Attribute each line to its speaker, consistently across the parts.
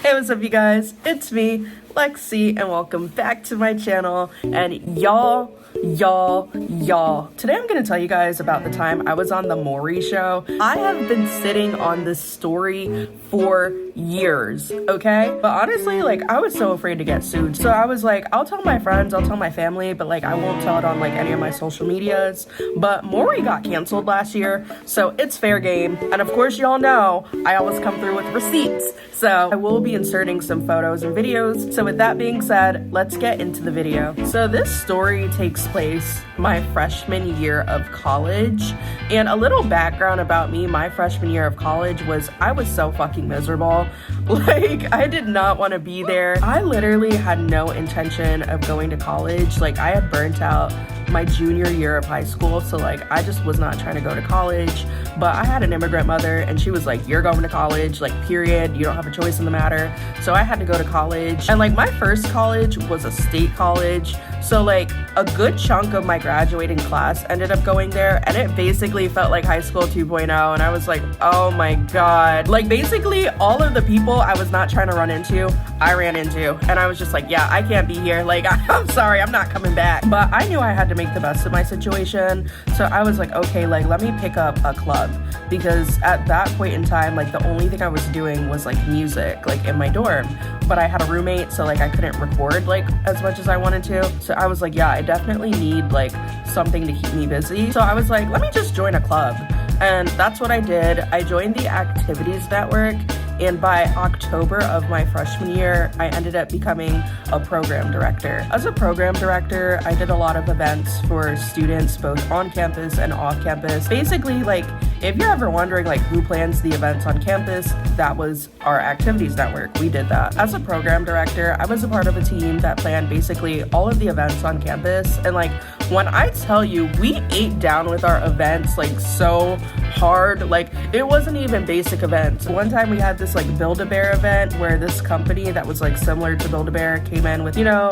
Speaker 1: Hey, what's up, you guys? It's me, Lexi, and welcome back to my channel. And y'all, today I'm gonna tell you guys about the time I was on the Maury show. I have been sitting on this story for years, okay? But honestly, like, I was so afraid to get sued. So I was like, I'll tell my friends, I'll tell my family, but like, I won't tell it on like any of my social medias. But Maury got canceled last year, so it's fair game. And of course, y'all know I always come through with receipts. So I will be inserting some photos and videos. So with that being said, let's get into the video. So this story takes place my freshman year of college. And a little background about me, my freshman year of college was I was so fucking miserable. Like, I did not want to be there. I literally had no intention of going to college. Like, I had burnt out my junior year of high school, so like I just was not trying to go to college. But I had an immigrant mother and she was like, you're going to college, like, period, you don't have a choice in the matter. So I had to go to college, and like my first college was a state college, so like a good chunk of my graduating class ended up going there, and it basically felt like high school 2.0. And I was like, oh my god, like basically all of the people I was not trying to run into, I ran into, and I was just like, yeah, I can't be here, like I'm sorry, I'm not coming back. But I knew I had to make the best of my situation, so I was like, okay, like let me pick up a club, because at that point in time, like the only thing I was doing was like music, like in my dorm. But I had a roommate, so like I couldn't record like as much as I wanted to. So I was like, yeah, I definitely need like something to keep me busy. So I was like, let me just join a club. And that's what I did. I joined the activities network, and by October of my freshman year, I ended up becoming a program director. As a program director, I did a lot of events for students both on campus and off campus. Basically, like, if you're ever wondering like who plans the events on campus, that was our activities network. We did that. As a program director, I was a part of a team that planned basically all of the events on campus. And like, when I tell you, we ate down with our events like so hard. Like, it wasn't even basic events. One time we had this like Build-A-Bear event where this company that was like similar to Build-A-Bear came in with, you know,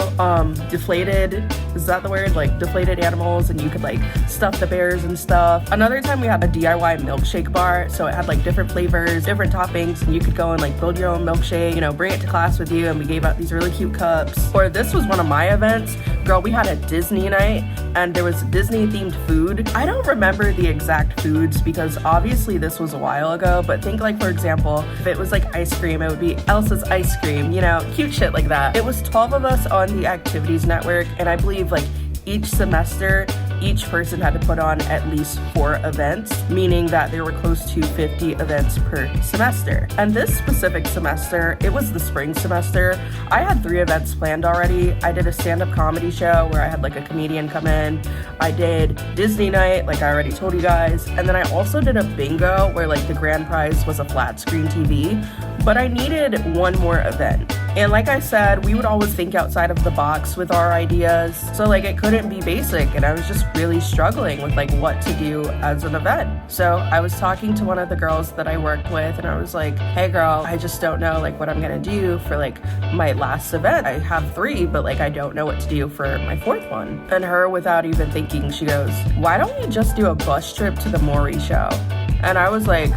Speaker 1: deflated, is that the word? Like deflated animals, and you could like stuff the bears and stuff. Another time we had a DIY milkshake bar, so it had like different flavors, different toppings, and you could go and like build your own milkshake, you know, bring it to class with you, and we gave out these really cute cups. Or this was one of my events, girl, we had a Disney night, and there was Disney themed food. I don't remember the exact foods because obviously this was a while ago, but think like, for example, if it was like ice cream, it would be Elsa's ice cream, you know, cute shit like that. It was 12 of us on the activities network, and I believe like each semester, each person had to put on at least 4 events, meaning that there were close to 50 events per semester. And this specific semester, it was the spring semester, I had 3 events planned already. I did a stand-up comedy show where I had like a comedian come in. I did Disney night, like I already told you guys. And then I also did a bingo where like the grand prize was a flat screen TV. But I needed one more event. And like I said, we would always think outside of the box with our ideas. So like it couldn't be basic, and I was just really struggling with like what to do as an event. So I was talking to one of the girls that I worked with, and I was like, hey girl, I just don't know like what I'm gonna do for like my last event. I have 3, but like I don't know what to do for my 4th one. And her, without even thinking, she goes, why don't we just do a bus trip to the Maury show? And I was like,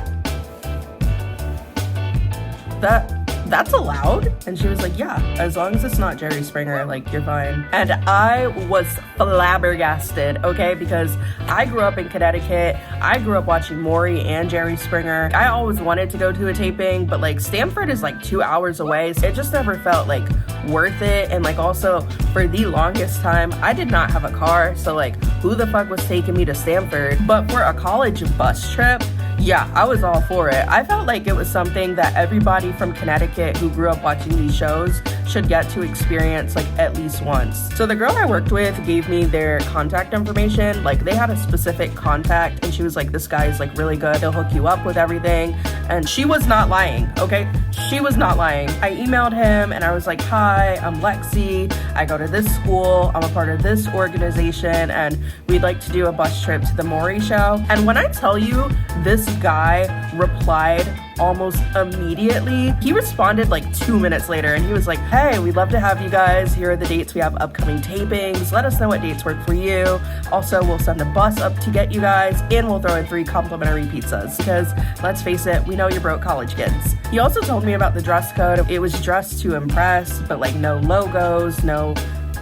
Speaker 1: that's allowed? And she was like, yeah, as long as it's not Jerry Springer, like, you're fine. And I was flabbergasted, okay? Because I grew up in Connecticut. I grew up watching Maury and Jerry Springer. I always wanted to go to a taping, but like Stamford is like 2 hours away. So it just never felt like worth it. And like also for the longest time, I did not have a car. So like who the fuck was taking me to Stamford? But for a college bus trip, yeah, I was all for it. I felt like it was something that everybody from Connecticut who grew up watching these shows should get to experience like at least once. So the girl I worked with gave me their contact information. Like they had a specific contact, and she was like, this guy is like really good, he'll hook you up with everything. And she was not lying, okay? She was not lying. I emailed him and I was like, hi, I'm Lexi, I go to this school, I'm a part of this organization, and we'd like to do a bus trip to the Maury show. And when I tell you, this guy replied almost immediately. He responded like 2 minutes later and he was like, hey, we'd love to have you guys. Here are the dates we have upcoming tapings. Let us know what dates work for you. Also, we'll send a bus up to get you guys and we'll throw in 3 complimentary pizzas because let's face it, we know you're broke college kids. He also told me about the dress code. It was dressed to impress, but like no logos, no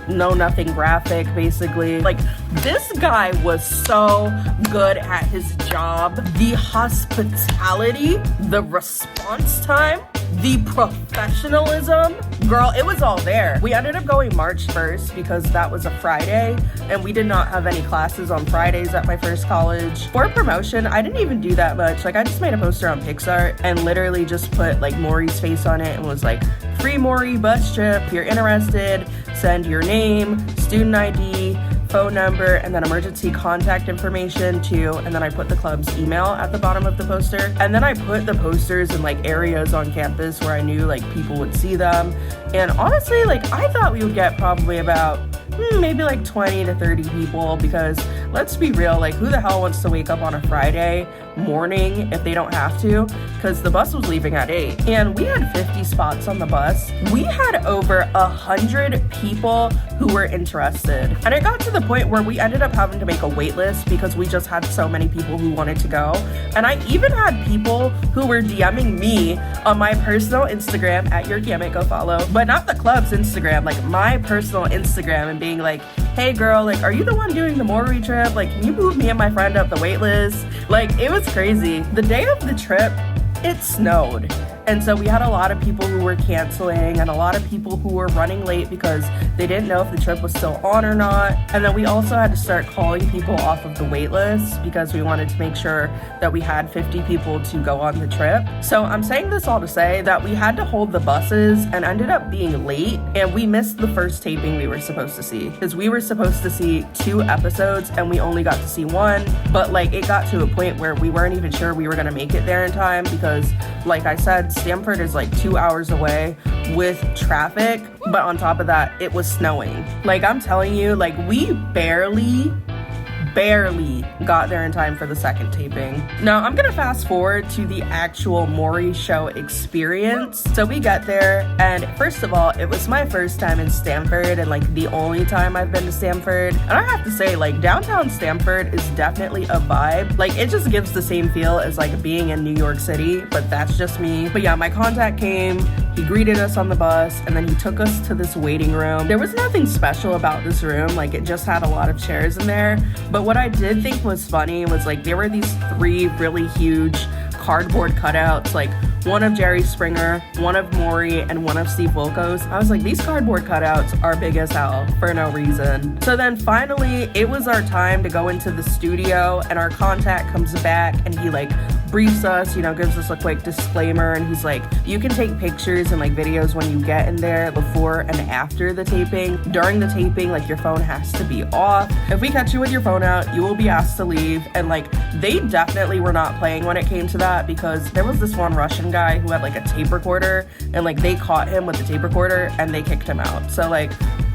Speaker 1: nothing graphic, basically. Like, this guy was so good at his job. The hospitality, the response time, the professionalism, girl, it was all there. We ended up going March 1st because that was a Friday and we did not have any classes on Fridays at my first college. For promotion, I didn't even do that much. Like, I just made a poster on Pixar and literally just put like Maury's face on it and was like, free Maury bus trip, if you're interested, send your name, student ID, phone number, and then emergency contact information too. And then I put the club's email at the bottom of the poster. And then I put the posters in like areas on campus where I knew like people would see them. And honestly, like I thought we would get probably about maybe like 20 to 30 people because let's be real, like who the hell wants to wake up on a Friday morning if they don't have to, because the bus was leaving at 8 and we had 50 spots on the bus. We had over 100 people who were interested, and it got to the point where we ended up having to make a wait list because we just had so many people who wanted to go. And I even had people who were DMing me on my personal Instagram at @yourgamut, but not the club's Instagram, like my personal Instagram, and being like, hey girl, like are you the one doing the Maury trip? Like can you move me and my friend up the wait list? Like it was crazy. The day of the trip, it snowed. And so we had a lot of people who were canceling and a lot of people who were running late because they didn't know if the trip was still on or not. And then we also had to start calling people off of the wait list because we wanted to make sure that we had 50 people to go on the trip. So I'm saying this all to say that we had to hold the buses and ended up being late, and we missed the first taping we were supposed to see because we were supposed to see 2 episodes and we only got to see 1. But like it got to a point where we weren't even sure we were gonna make it there in time because like I said, Stamford is like 2 hours away with traffic, but on top of that, it was snowing. Like I'm telling you, like we barely got there in time for the second taping. Now I'm gonna fast forward to the actual Maury show experience. So we got there, and first of all, it was my first time in Stamford and like the only time I've been to Stamford. And I have to say, like downtown Stamford is definitely a vibe. Like it just gives the same feel as like being in New York City, but that's just me. But yeah, my contact came, he greeted us on the bus, and then he took us to this waiting room. There was nothing special about this room, like it just had a lot of chairs in there. But what I did think was funny was like there were these 3 really huge cardboard cutouts, like one of Jerry Springer, one of Maury, and one of Stevewilkos. I was like, these cardboard cutouts are big as hell for no reason. So then finally it was our time to go into the studio, and our contact comes back and he like briefs us, you know, gives us a quick disclaimer, and he's like, you can take pictures and like videos when you get in there before and after the taping. During the taping, like your phone has to be off. If we catch you with your phone out, you will be asked to leave. And like they definitely were not playing when it came to that, because there was this one Russian guy who had like a tape recorder, and like they caught him with the tape recorder and they kicked him out. So like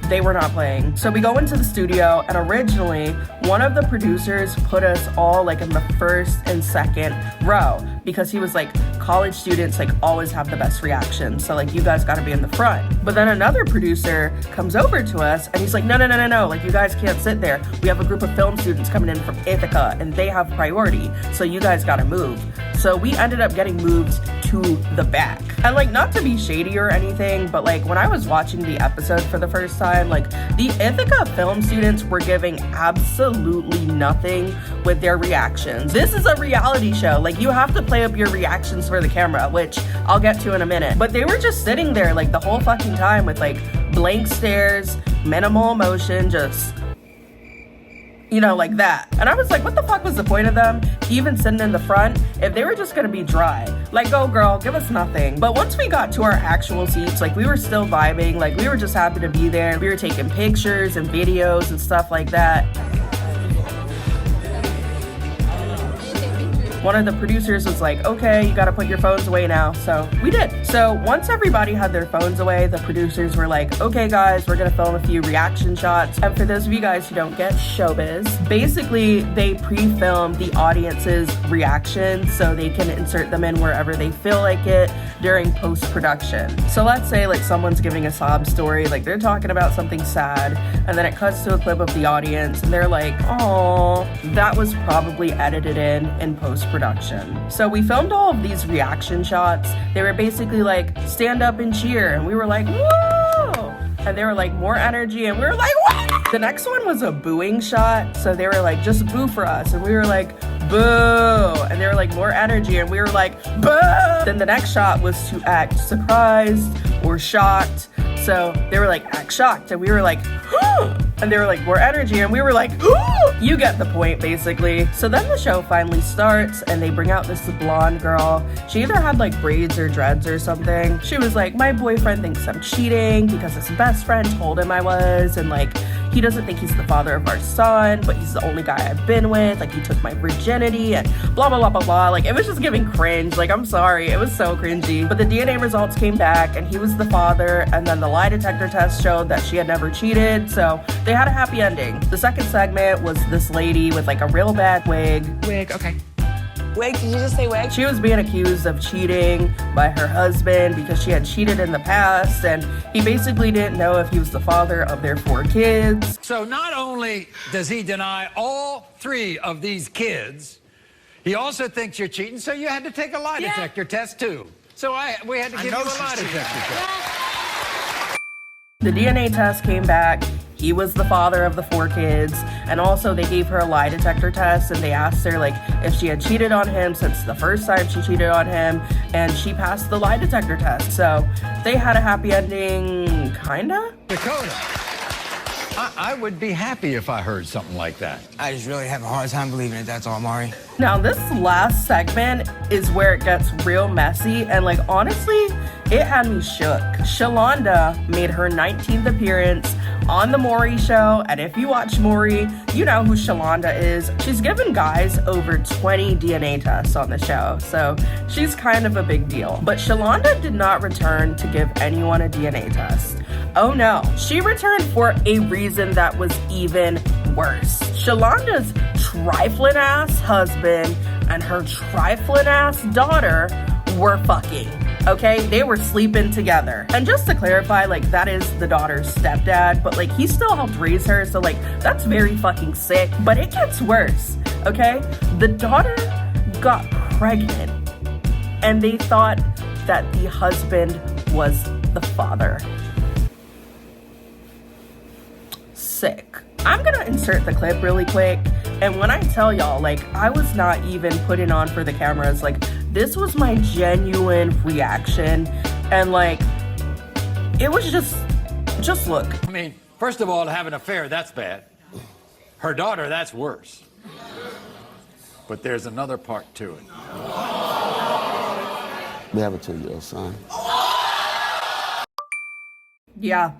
Speaker 1: they were not playing. So we go into the studio, and originally one of the producers put us all like in the first and second row because he was like, college students like always have the best reaction, so like you guys got to be in the front. But then another producer comes over to us and he's like, no, like you guys can't sit there. We have a group of film students coming in from Ithaca and they have priority, so you guys got to move. So we ended up getting moved to the back. And like, not to be shady or anything, but like when I was watching the episode for the first time, like the Ithaca film students were giving absolutely nothing with their reactions. This is a reality show. Like you have to play up your reactions for the camera, which I'll get to in a minute. But they were just sitting there like the whole fucking time with like blank stares, minimal emotion, just, you know, like that. And I was like, what the fuck was the point of them even sitting in the front if they were just gonna be dry? Like, go girl, give us nothing. But once we got to our actual seats, like we were still vibing, like we were just happy to be there. We were taking pictures and videos and stuff like that. one of the producers was like, okay, you gotta put your phones away now. So we did. So once everybody had their phones away, the producers were like, okay guys, we're gonna film a few reaction shots. And for those of you guys who don't get showbiz, basically they pre-film the audience's reactions so they can insert them in wherever they feel like it during post-production. So let's say like someone's giving a sob story, like they're talking about something sad, and then it cuts to a clip of the audience and they're like, oh, that was probably edited in post-production. So we filmed all of these reaction shots. They were basically like, stand up and cheer, and we were like, whoa! And they were like, more energy, and we were like, whoa! The next one was a booing shot, so they were like, just boo for us, and we were like, boo! And they were like, more energy, and we were like, boo! Then the next shot was to act surprised or shocked, so they were like, act shocked, and we were like, and they were like, more energy, and we were like, ooh! You get the point, basically. So then the show finally starts, and they bring out this blonde girl. She either had like braids or dreads or something. She was like, my boyfriend thinks I'm cheating because his best friend told him I was, and like, he doesn't think he's the father of our son, but he's the only guy I've been with. Like, he took my virginity and blah, blah, blah, blah, blah. Like, it was just giving cringe. Like, I'm sorry. It was so cringy. But the DNA results came back, and he was the father, and then the lie detector test showed that she had never cheated, so they had a happy ending. The second segment was this lady with like a real bad wig.
Speaker 2: Wig, okay.
Speaker 3: Wig, did you just say wig?
Speaker 1: She was being accused of cheating by her husband because she had cheated in the past, and he basically didn't know if he was the father of their 4 kids.
Speaker 4: So not only does he deny all 3 of these kids, he also thinks you're cheating, so you had to take a lie detector test too. So we had to give you a lie detector test.
Speaker 1: The DNA test came back. He was the father of the 4 kids, and also they gave her a lie detector test, and they asked her like if she had cheated on him since the first time she cheated on him, and she passed the lie detector test. So they had a happy ending, kinda.
Speaker 4: Dakota, I would be happy if I heard something like that.
Speaker 3: I just really have a hard time believing it, that's all, Maury.
Speaker 1: Now this last segment is where it gets real messy, and like honestly, it had me shook. Shalonda made her 19th appearance on the Maury show, and if you watch Maury, you know who Shalonda is. She's given guys over 20 DNA tests on the show, so she's kind of a big deal. But Shalonda did not return to give anyone a DNA test. Oh no, she returned for a reason that was even worse. Shalonda's trifling ass husband and her trifling ass daughter were fucking. Okay, they were sleeping together. And just to clarify, like, that is the daughter's stepdad, but like, he still helped raise her, so like, that's very fucking sick. But it gets worse, okay? The daughter got pregnant, and they thought that the husband was the father. Sick. I'm gonna insert the clip really quick, and when I tell y'all, like, I was not even putting on for the cameras, like, this was my genuine reaction, and like, it was just look.
Speaker 4: I mean, first of all, to have an affair, that's bad. Her daughter, that's worse. But there's another part to it.
Speaker 5: We have a 2-year-old son.
Speaker 1: Yeah,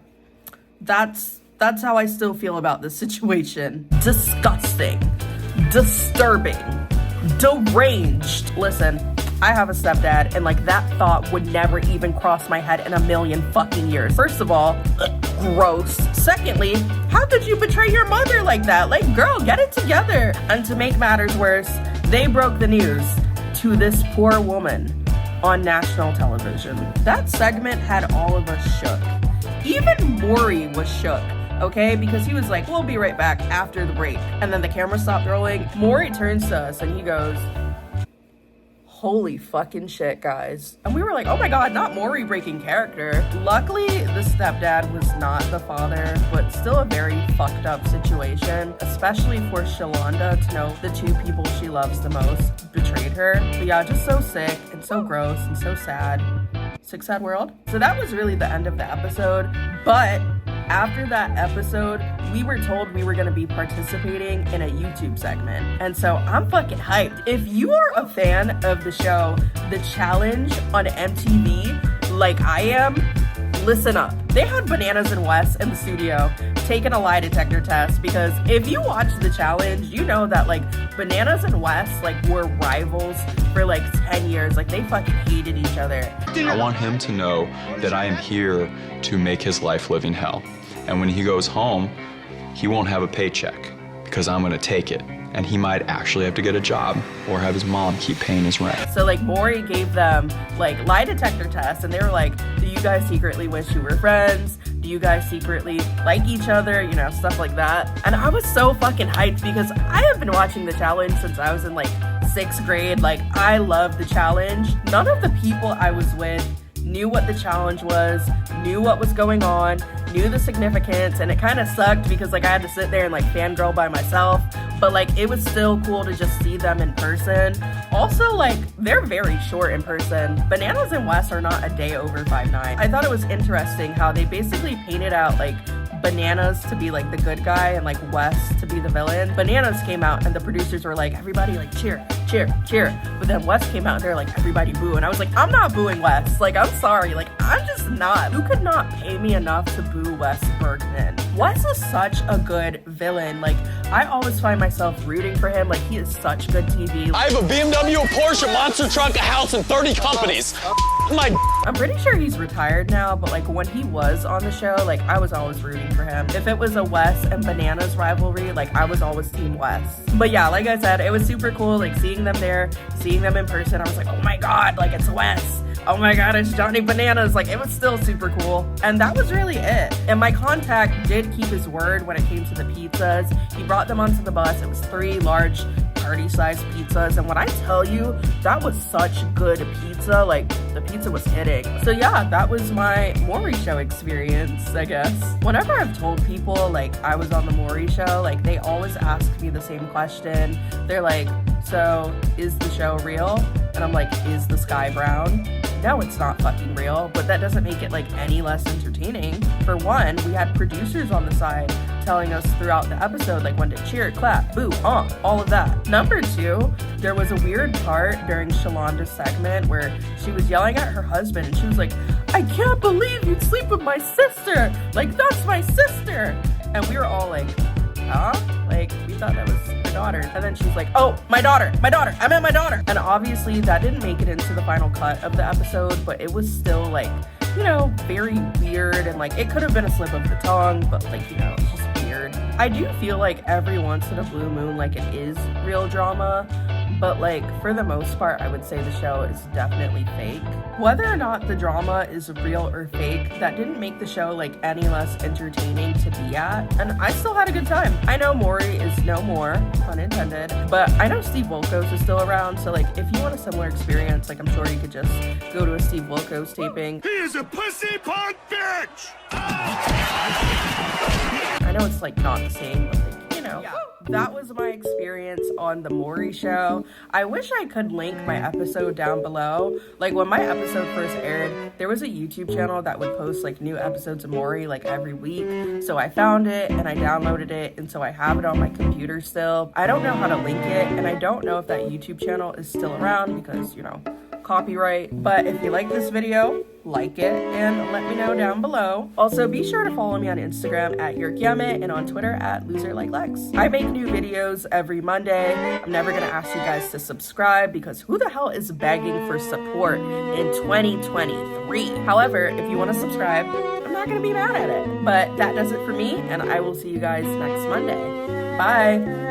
Speaker 1: that's how I still feel about this situation. Disgusting, disturbing, deranged. Listen, I have a stepdad, and like, that thought would never even cross my head in a million fucking years. First of all, gross. Secondly, how could you betray your mother like that? Like, girl, get it together. And to make matters worse, they broke the news to this poor woman on national television. That segment had all of us shook. Even Maury was shook. Okay, because he was like, we'll be right back after the break. And then the camera stopped rolling. Maury turns to us and he goes, holy fucking shit, guys. And we were like, oh my God, not Maury breaking character. Luckily, the stepdad was not the father, but still a very fucked up situation, especially for Shalonda to know the 2 people she loves the most betrayed her. But yeah, just so sick and so gross and so sad. Sick, sad world. So that was really the end of the episode, but after that episode, we were told we were gonna be participating in a YouTube segment. And so I'm fucking hyped. If you are a fan of the show, The Challenge on MTV, like I am, listen up. They had Bananas and Wes in the studio taken a lie detector test, because if you watch the challenge, you know that like Bananas and Wes like were rivals for like 10 years. Like they fucking hated each other.
Speaker 2: I want him to know that I am here to make his life living hell. And when he goes home, he won't have a paycheck because I'm gonna take it. And he might actually have to get a job or have his mom keep paying his rent.
Speaker 1: So like Maury gave them like lie detector tests, and they were like, do you guys secretly wish you were friends? Do you guys secretly like each other? You know, stuff like that. And I was so fucking hyped because I have been watching the challenge since I was in like 6th grade. Like I love the challenge. None of the people I was with knew what the challenge was, knew what was going on, knew the significance, and it kind of sucked because like I had to sit there and like fangirl by myself, but like it was still cool to just see them in person. Also, like they're very short in person. Bananas and Wes are not a day over 5'9". I thought it was interesting how they basically painted out like Bananas to be like the good guy and like Wes to be the villain. Bananas came out and the producers were like, everybody like cheer, cheer, cheer. But then Wes came out and they're like, everybody boo. And I was like, I'm not booing Wes. Like, I'm sorry. Like, I'm just not. You could not pay me enough to boo Wes Bergman. Wes is such a good villain. Like, I always find myself rooting for him. Like, he is such good TV.
Speaker 5: I have a BMW, a Porsche, a monster truck, a house, and 30 companies.
Speaker 1: I'm pretty sure he's retired now, but like when he was on the show, like I was always rooting for him. If it was a Wes and Bananas rivalry, like I was always team Wes. But yeah, like I said, it was super cool, like seeing them there, seeing them in person. I was like, oh my God, like it's Wes. Oh my God, it's Johnny Bananas. Like it was still super cool. And that was really it. And my contact did keep his word when it came to the pizzas. He brought them onto the bus. It was 3 large party-sized pizzas, and when I tell you that was such good pizza, like the pizza was hitting. So yeah, that was my Maury show experience, I guess. Whenever I've told people like I was on the Maury show, like they always ask me the same question. They're like, so is the show real? And I'm like, is the sky brown? No, it's not fucking real, but that doesn't make it like any less entertaining. For one, we had producers on the side telling us throughout the episode like when to cheer, clap, boo, all of that. Number 2, there was a weird part during Shalonda's segment where she was yelling at her husband and she was like, I can't believe you'd sleep with my sister. Like, that's my sister. And we were all like, huh? Like, we thought that was her daughter. And then she's like, oh, my daughter, I meant my daughter. And obviously that didn't make it into the final cut of the episode, but it was still like, you know, very weird. And like, it could have been a slip of the tongue, but like, you know, it's just weird. I do feel like every once in a blue moon, like it is real drama, but like for the most part, I would say the show is definitely fake. Whether or not the drama is real or fake, that didn't make the show like any less entertaining to be at, and I still had a good time. I know Maury is no more, pun intended, but I know Steve Wilkos is still around, so like if you want a similar experience, like I'm sure you could just go to a Steve Wilkos taping.
Speaker 5: He is a pussy punk bitch!
Speaker 1: I know it's like not the same, but like, you know. Yeah. That was my experience on the Maury show. I wish I could link my episode down below. Like when my episode first aired, there was a YouTube channel that would post like new episodes of Maury like every week. So I found it and I downloaded it, and so I have it on my computer still. I don't know how to link it, and I don't know if that YouTube channel is still around because, you know, copyright. But if you like this video, like it and let me know down below. Also, be sure to follow me on Instagram at YurkYemet and on Twitter at LoserLikeLex. I make new videos every Monday. I'm never gonna ask you guys to subscribe because who the hell is begging for support in 2023? However, if you want to subscribe, I'm not gonna be mad at it. But that does it for me, and I will see you guys next Monday. Bye.